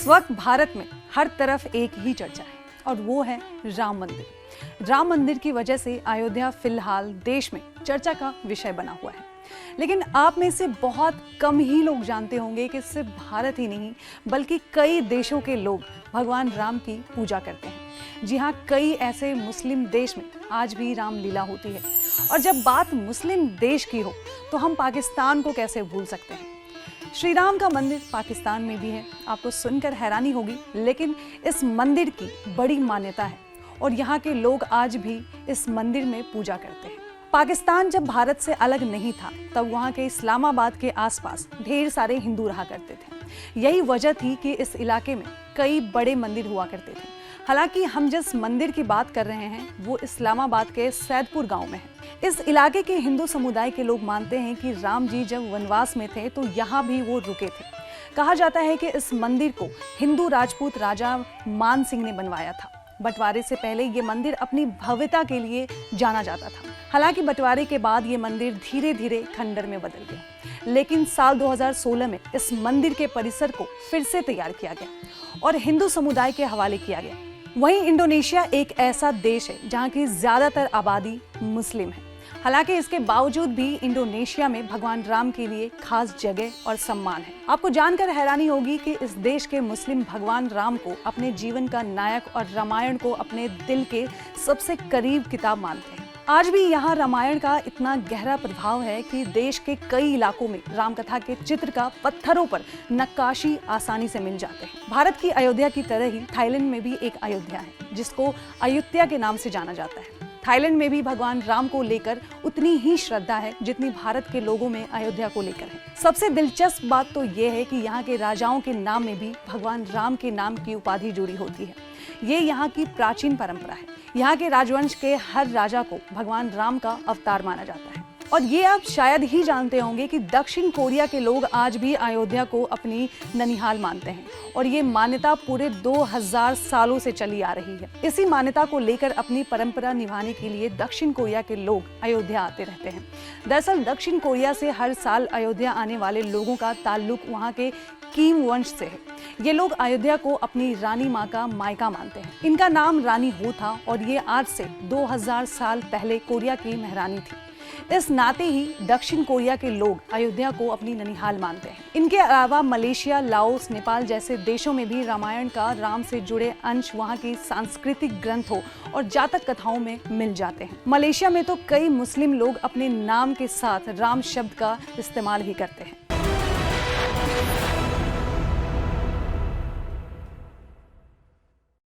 इस वक्त भारत में हर तरफ एक ही चर्चा है और वो है राम मंदिर। राम मंदिर की वजह से अयोध्या फिलहाल देश में चर्चा का विषय बना हुआ है। लेकिन आप में से बहुत कम ही लोग जानते होंगे कि सिर्फ भारत ही नहीं बल्कि कई देशों के लोग भगवान राम की पूजा करते हैं। जी हाँ, कई ऐसे मुस्लिम देश में आज भी रामलीला होती है। और जब बात मुस्लिम देश की हो तो हम पाकिस्तान को कैसे भूल सकते हैं। श्री राम का मंदिर पाकिस्तान में भी है। आपको सुनकर हैरानी होगी, लेकिन इस मंदिर की बड़ी मान्यता है और यहाँ के लोग आज भी इस मंदिर में पूजा करते हैं। पाकिस्तान जब भारत से अलग नहीं था तब वहाँ के इस्लामाबाद के आसपास ढेर सारे हिंदू रहा करते थे। यही वजह थी कि इस इलाके में कई बड़े मंदिर हुआ करते थे। हालांकि हम जिस मंदिर की बात कर रहे हैं वो इस्लामाबाद के सैदपुर गांव में है। इस इलाके के हिंदू समुदाय के लोग मानते हैं कि राम जी जब वनवास में थे तो यहाँ भी वो रुके थे। कहा जाता है कि इस मंदिर को हिंदू राजपूत राजा मान सिंह ने बनवाया था। बंटवारे से पहले ये मंदिर अपनी भव्यता के लिए जाना जाता था। हालांकि बंटवारे के बाद ये मंदिर धीरे धीरे खंडर में बदल गया। लेकिन साल 2016 में इस मंदिर के परिसर को फिर से तैयार किया गया और हिंदू समुदाय के हवाले किया गया। वहीं इंडोनेशिया एक ऐसा देश है जहाँ की ज्यादातर आबादी मुस्लिम है। हालांकि इसके बावजूद भी इंडोनेशिया में भगवान राम के लिए खास जगह और सम्मान है। आपको जानकर हैरानी होगी कि इस देश के मुस्लिम भगवान राम को अपने जीवन का नायक और रामायण को अपने दिल के सबसे करीब किताब मानते हैं। आज भी यहाँ रामायण का इतना गहरा प्रभाव है कि देश के कई इलाकों में राम कथा के चित्र का पत्थरों पर नक्काशी आसानी से मिल जाते हैं। भारत की अयोध्या की तरह ही थाईलैंड में भी एक अयोध्या है जिसको अयुत्या के नाम से जाना जाता है। थाईलैंड में भी भगवान राम को लेकर उतनी ही श्रद्धा है जितनी भारत के लोगों में अयोध्या को लेकर है। सबसे दिलचस्प बात तो ये है कि यहाँ के राजाओं के नाम में भी भगवान राम के नाम की उपाधि जुड़ी होती है। ये यहाँ की प्राचीन परंपरा है। यहाँ के राजवंश के हर राजा को भगवान राम का अवतार माना जाता है। और ये आप शायद ही जानते होंगे कि दक्षिण कोरिया के लोग आज भी अयोध्या को अपनी ननिहाल मानते हैं और ये मान्यता पूरे 2000 सालों से चली आ रही है। इसी मान्यता को लेकर अपनी परंपरा निभाने के लिए दक्षिण कोरिया के लोग अयोध्या आते रहते हैं। दरअसल दक्षिण कोरिया से हर साल अयोध्या आने वाले लोगों का ताल्लुक वहाँ के किम वंश से है। ये लोग अयोध्या को अपनी रानी माँ का मायका मानते हैं। इनका नाम रानी हो था और ये आज से 2000 साल पहले कोरिया की महारानी थी। इस नाते ही दक्षिण कोरिया के लोग अयोध्या को अपनी ननिहाल मानते हैं। इनके अलावा मलेशिया, लाओस, नेपाल जैसे देशों में भी रामायण का राम से जुड़े अंश वहाँ की सांस्कृतिक ग्रंथों और जातक कथाओं में मिल जाते हैं। मलेशिया में तो कई मुस्लिम लोग अपने नाम के साथ राम शब्द का इस्तेमाल भी करते हैं।